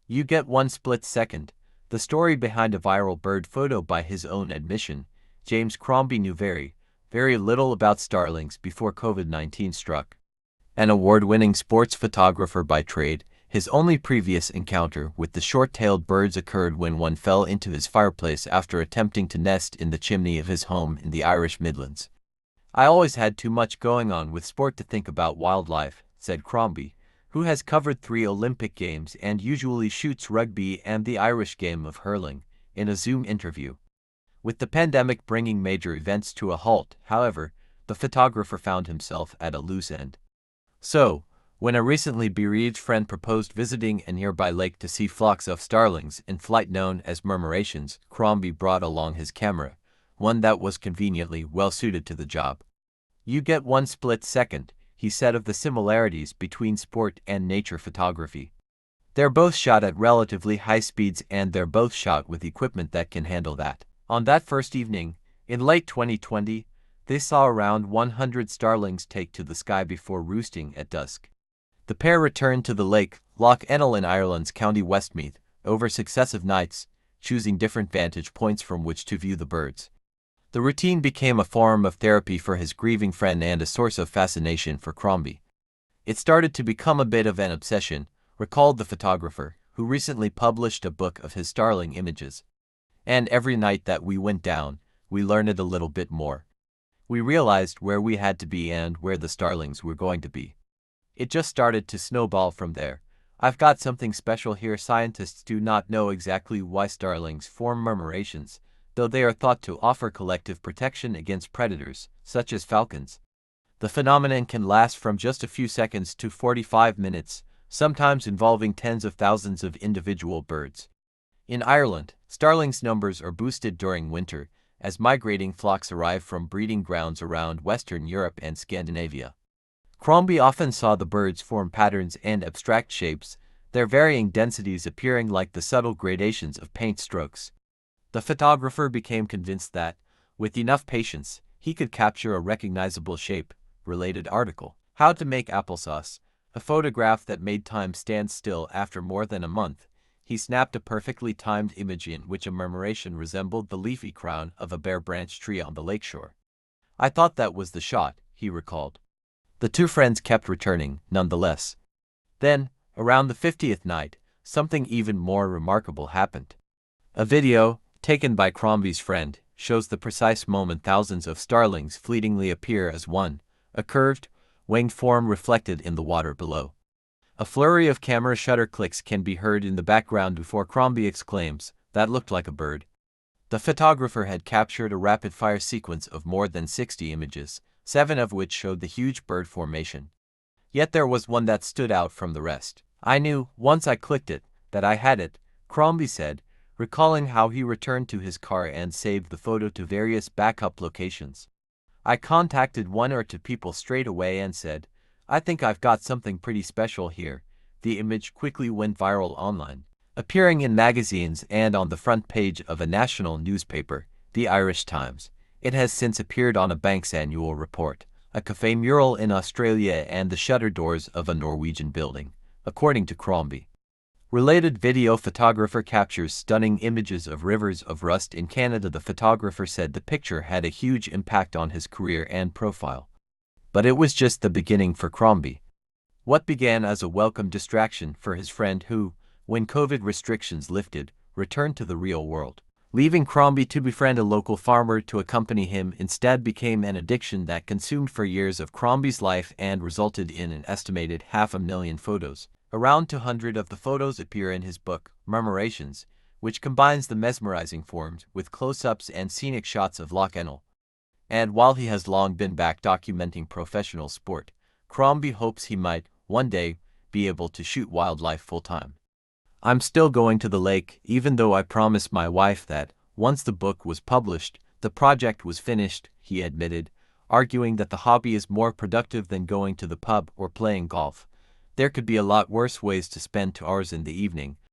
You get one split second. The story behind a viral bird photo. By his own admission, James Crombie knew very little about starlings before COVID-19 struck. An award-winning sports photographer by trade, his only previous encounter with the short-tailed birds occurred when one fell into his fireplace after attempting to nest in the chimney of his home in the Irish Midlands. "I always had too much going on with sport to think about wildlife," said Crombie, who has covered 3 Olympic Games and usually shoots rugby and the Irish game of hurling, in a Zoom interview. With the pandemic bringing major events to a halt, however, the photographer found himself at a loose end. So, when a recently bereaved friend proposed visiting a nearby lake to see flocks of starlings in flight known as murmurations, Crombie brought along his camera, one that was conveniently well suited to the job. "You get one split second," he said of the similarities between sport and nature photography. "They're both shot at relatively high speeds and they're both shot with equipment that can handle that." On that first evening, in late 2020, they saw around 100 starlings take to the sky before roosting at dusk. The pair returned to the lake, Loch Ennell in Ireland's County Westmeath, over successive nights, choosing different vantage points from which to view the birds. The routine became a form of therapy for his grieving friend and a source of fascination for Crombie. "It started to become a bit of an obsession," recalled the photographer, who recently published a book of his starling images. "And every night that we went down, we learned a little bit more. We realized where we had to be and where the starlings were going to be. It just started to snowball from there. I've got something special here. Scientists do not know exactly why starlings form murmurations, though they are thought to offer collective protection against predators, such as falcons. The phenomenon can last from just a few seconds to 45 minutes, sometimes involving tens of thousands of individual birds. In Ireland, starlings' numbers are boosted during winter, as migrating flocks arrive from breeding grounds around Western Europe and Scandinavia. Crombie often saw the birds form patterns and abstract shapes, their varying densities appearing like the subtle gradations of paint strokes. The photographer became convinced that, with enough patience, he could capture a recognizable shape. Related article: How to Make Applesauce, a photograph that made time stand still after more than a month. He snapped a perfectly timed image in which a murmuration resembled the leafy crown of a bare branch tree on the lakeshore. "I thought that was the shot," he recalled. The two friends kept returning, nonetheless. Then, around the 50th night, something even more remarkable happened. A video, taken by Crombie's friend, shows the precise moment thousands of starlings fleetingly appear as one, a curved, winged form reflected in the water below. A flurry of camera shutter clicks can be heard in the background before Crombie exclaims, "That looked like a bird." The photographer had captured a rapid-fire sequence of more than 60 images, 7 of which showed the huge bird formation. Yet there was one that stood out from the rest. "I knew, once I clicked it, that I had it," Crombie said, recalling how he returned to his car and saved the photo to various backup locations. "I contacted 1 or 2 people straight away and said, 'I think I've got something pretty special here.'" The image quickly went viral online, appearing in magazines and on the front page of a national newspaper, the Irish Times. It has since appeared on a bank's annual report, a cafe mural in Australia, and the shutter doors of a Norwegian building, according to Crombie. Related video: photographer captures stunning images of rivers of rust in Canada. The photographer said the picture had a huge impact on his career and profile. But it was just the beginning for Crombie. What began as a welcome distraction for his friend who, when COVID restrictions lifted, returned to the real world, leaving Crombie to befriend a local farmer to accompany him, instead became an addiction that consumed for years of Crombie's life and resulted in an estimated 500,000 photos. Around 200 of the photos appear in his book, Murmurations, which combines the mesmerizing forms with close-ups and scenic shots of Loch Ennell. And while he has long been back documenting professional sport, Crombie hopes he might, one day, be able to shoot wildlife full-time. "I'm still going to the lake, even though I promised my wife that, once the book was published, the project was finished," he admitted, arguing that the hobby is more productive than going to the pub or playing golf. "There could be a lot worse ways to spend 2 hours in the evening,